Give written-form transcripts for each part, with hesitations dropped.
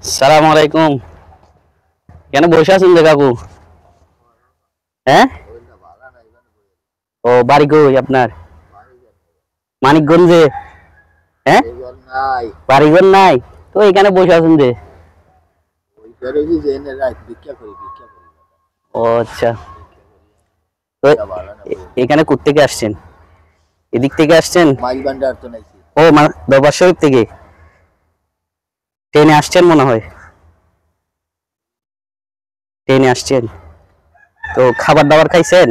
আসসালামু আলাইকুম। কেন বসে আছেন যে কাকু? হ্যাঁ, ও বাড়ি কই আপনার? মানিকগঞ্জে? হ্যাঁ, বাড়িঘর নাই তো এখানে বসে আছেন যে? ও আচ্ছা, তো এখানে কোত্থেকে আসছেন? এদিক থেকে আসছেন? ও দরবার শরীফ থেকে ট্রেনে আসছেন মনে হয়। ট্রেনে আসছেন তো খাবার দাবার খাইছেন?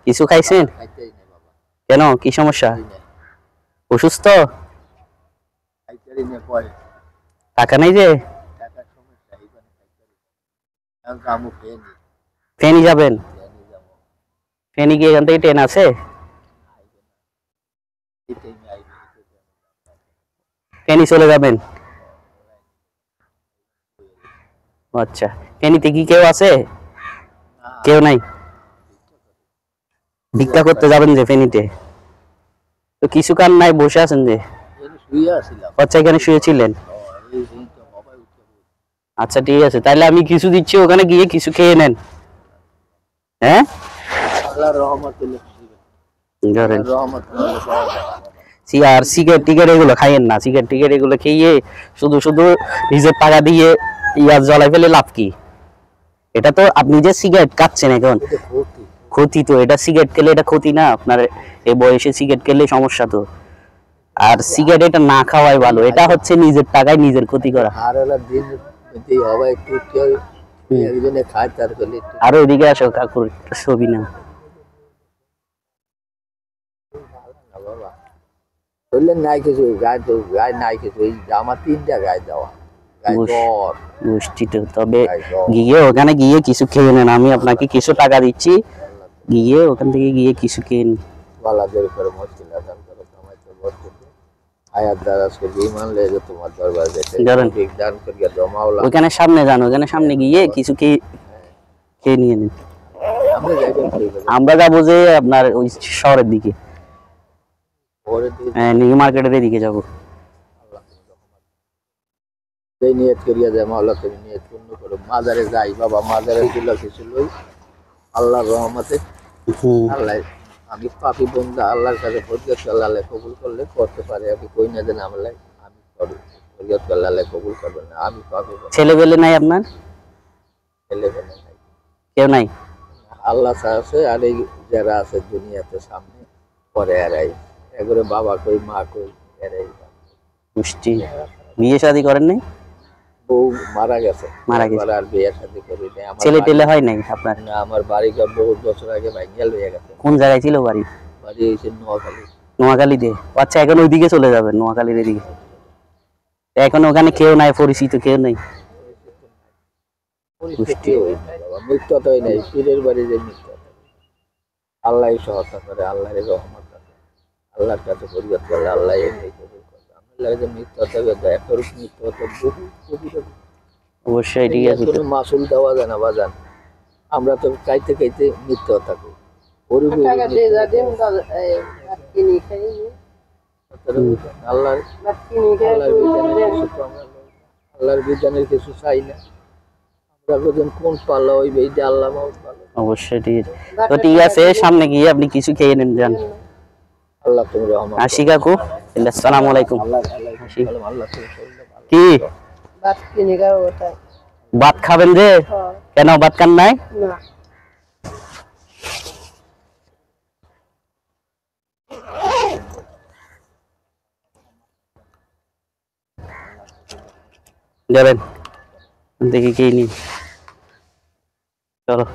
কিছু খাইছেন? কেন, কি সমস্যা? অসুস্থ? টাকা নাই যে? ফেনী যাবেন? ফেনী কি এখান থেকে ট্রেন আছে? ফেনী চলে যাবেন? আচ্ছা, ফেনীতে কি কেউ আছে? কেউ নাই? ভিক্ষা করতে যাবেন যে ফেনীতে? তো কিছু কার নাই, বসে আছেন যে? আচ্ছা, এখানে শুয়েছিলেন। আচ্ছা ঠিক আছে, তাহলে আমি কিছু দিচ্ছি, ওখানে গিয়ে কিছু খেয়ে নেন। হ্যাঁ, আর সিগারেট টিকেট এগুলো খাইয়েন না। সিগারেট টিকেট এগুলো খেয়ে শুধু শুধু নিজের টাকা দিয়ে জ্বলাই ফেলে লাভ কি? এটা তো আপনি যে সিগারেট খাচ্ছেন এখন ক্ষতি তো। এটা সিগারেট খেলে এটা ক্ষতি না আপনার? এই বয়সে সিগারেট খেলে সমস্যা তো। আর সিগারেট এটা না খাওয়াই ভালো। এটা হচ্ছে নিজের টাকায় নিজের ক্ষতি করা। আর ওইদিকে আসো, কাকুর ছবি না। নাই কিছু গায়ে নাই কিছু, ওই আমার 3টা গায়ে দেওয়া গোষ্ঠীতে। তবে গিয়ে ওখানে গিয়ে কিছু খেয়ে নেন, আমি আপনাকে কিছু টাকা দিচ্ছি, গিয়ে ওখান থেকে গিয়ে কিছু খেয়ে নিন। বালাদের উপরে মুশকিল আদান করে তোমায় তো বলতে আয়াত দ্বারা সবই মানলে যে তোমার দরবার দেখে দান করিয়া দমাওলা। ওখানে সামনে যান, ওখানে সামনে গিয়ে কিছু খেয়ে নিয়ে নিন। আমরা যাবো যে আপনার ওই শহরের দিকে, নিউ মার্কেটের দিকে যাবো। এই নিয়ত করিয়া যে মাওলা তুমি নিয়ত পূর্ণ করো। মাজারে যাই বাবা, মাজারে গুলো কিছু লই আল্লাহর রহমতে। আল্লাহ, আমি পাপী বন্ধা, আল্লাহর কাছে ফরিয়াদ আল্লাহ কবুল করলে করতে পারে। আমি কই না যে নাম লাই, আমি করি ফরিয়াদ আল্লাহ কবুল করবে না। আমি পাপী। ছেলে পেলে নাই আপনার? ছেলে পেলে নাই, কেউ নাই? আল্লাহ আছে। আর এই যারা আছে দুনিয়াতে সামনে পরে এরাই এগুলো, বাবা কই মা কই এরাই। মিষ্টি বিয়ে শাদী করেন নাই? বউ মারা গেছে। আর বিয়ে শাদী করি নাই। আমার ছেলে টেলে হয় নাই আপনার? না, আমার বাড়ি ঘর বহুত বছর আগে ভাঙ্গিয়া লইয়া গেছে। কোন জায়গায় ছিল বাড়ি? বাড়ি হয়েছে নোয়াখালী। নোয়াখালীতে? আচ্ছা, এখন ওইদিকে চলে যাবেন, নোয়াখালীর এদিকে। এখন ওখানে কেউ নাই, পরিচিত কেউ নাই? মৃত্যুই নাই, পীরের বাড়ি যে মৃত্যু। আল্লাহ সহায়তা করে, আল্লাহর রহমত আছে। আল্লাহর কাছে ফরিয়াদ করলে আল্লাহ এমনি কবুল করে। আমার লাগে যে মৃত্যু হবে দয়া করুক। মৃত্যু হতে বহু কবিরা অবশ্যই ঠিক আছে, কোনো মাসুল দেওয়া যায় না বাজান। আমরা তো খাইতে খাইতে মৃত্যু থাকবো। আল্লাহর বিধানের কিছু চাই না। কোন পাল্লা হইবে এইটা আল্লাহ ভালো। অবশ্যই ঠিক আছে। তো ঠিক আছে, সামনে গিয়ে আপনি কিছু খেয়ে নেন, যান। আল্লাহ তুমি রহমত। আসি কাকু, আসসালামু আলাইকুম। কি ভাত খাবেন যে? কেন ভাত খান নাই? যাবেন দেখি খেয়ে নিন, চলো।